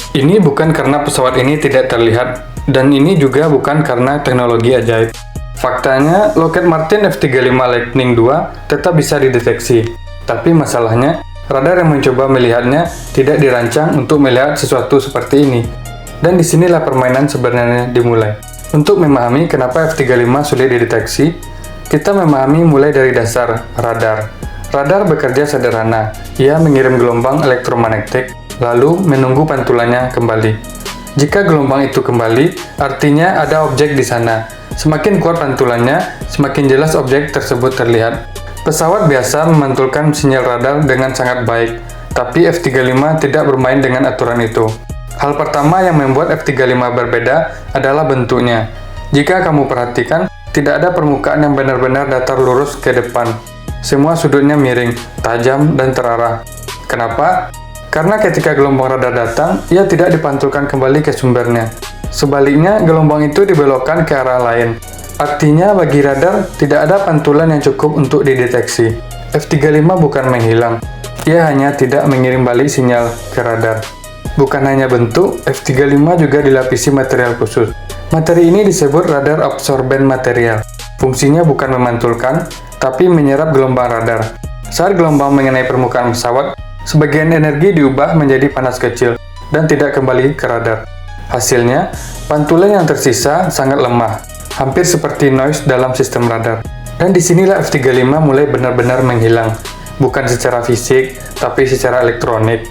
Ini bukan karena pesawat ini tidak terlihat, dan ini juga bukan karena teknologi ajaib. Faktanya, Lockheed Martin F-35 Lightning II tetap bisa dideteksi. Tapi masalahnya, radar yang mencoba melihatnya tidak dirancang untuk melihat sesuatu seperti ini. Dan disinilah permainan sebenarnya dimulai. Untuk memahami kenapa F-35 sulit dideteksi, kita memahami mulai dari dasar radar. Radar bekerja sederhana. Ia mengirim gelombang elektromagnetik, lalu menunggu pantulannya kembali. Jika gelombang itu kembali, artinya ada objek di sana. Semakin kuat pantulannya, semakin jelas objek tersebut terlihat. Pesawat biasa memantulkan sinyal radar dengan sangat baik, tapi F-35 tidak bermain dengan aturan itu. Hal pertama yang membuat F-35 berbeda adalah bentuknya. Jika kamu perhatikan, tidak ada permukaan yang benar-benar datar lurus ke depan. Semua sudutnya miring, tajam, dan terarah. Kenapa? Karena ketika gelombang radar datang, ia tidak dipantulkan kembali ke sumbernya. Sebaliknya, gelombang itu dibelokkan ke arah lain. Artinya, bagi radar, tidak ada pantulan yang cukup untuk dideteksi. F-35 bukan menghilang. Ia hanya tidak mengirim balik sinyal ke radar. Bukan hanya bentuk, F-35 juga dilapisi material khusus. Materi ini disebut radar absorben material. Fungsinya bukan memantulkan, tapi menyerap gelombang radar. Saat gelombang mengenai permukaan pesawat, sebagian energi diubah menjadi panas kecil dan tidak kembali ke radar. Hasilnya, pantulan yang tersisa sangat lemah, hampir seperti noise dalam sistem radar. Dan disinilah F-35 mulai benar-benar menghilang, bukan secara fisik, tapi secara elektronik.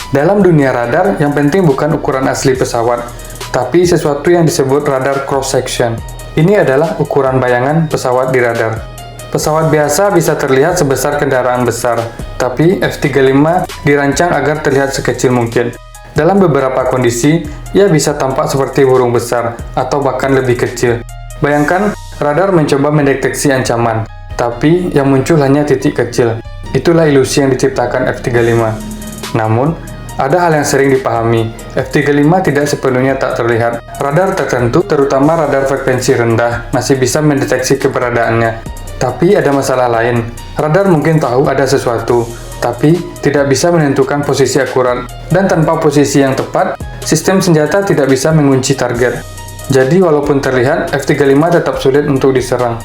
Dalam dunia radar, yang penting bukan ukuran asli pesawat, tapi sesuatu yang disebut radar cross-section. Ini adalah ukuran bayangan pesawat di radar. Pesawat biasa bisa terlihat sebesar kendaraan besar, tapi F-35 dirancang agar terlihat sekecil mungkin. Dalam beberapa kondisi, ia bisa tampak seperti burung besar, atau bahkan lebih kecil. Bayangkan, radar mencoba mendeteksi ancaman, tapi yang muncul hanya titik kecil. Itulah ilusi yang diciptakan F-35. Namun, ada hal yang sering dipahami, F-35 tidak sepenuhnya tak terlihat. Radar tertentu, terutama radar frekuensi rendah, masih bisa mendeteksi keberadaannya. Tapi ada masalah lain, radar mungkin tahu ada sesuatu, tapi tidak bisa menentukan posisi akurat. Dan tanpa posisi yang tepat, sistem senjata tidak bisa mengunci target. Jadi walaupun terlihat, F-35 tetap sulit untuk diserang.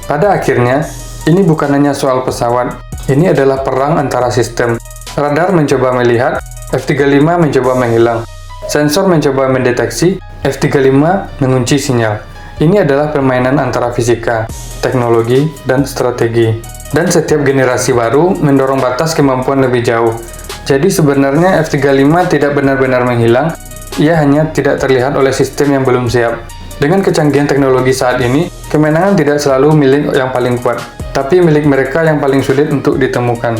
Pada akhirnya, ini bukan hanya soal pesawat, ini adalah perang antara sistem. Radar mencoba melihat, F-35 mencoba menghilang. Sensor mencoba mendeteksi, F-35 mengunci sinyal. Ini adalah permainan antara fisika, teknologi, dan strategi. Dan setiap generasi baru mendorong batas kemampuan lebih jauh. Jadi sebenarnya F-35 tidak benar-benar menghilang, ia hanya tidak terlihat oleh sistem yang belum siap. Dengan kecanggihan teknologi saat ini, kemenangan tidak selalu milik yang paling kuat, tapi milik mereka yang paling sulit untuk ditemukan.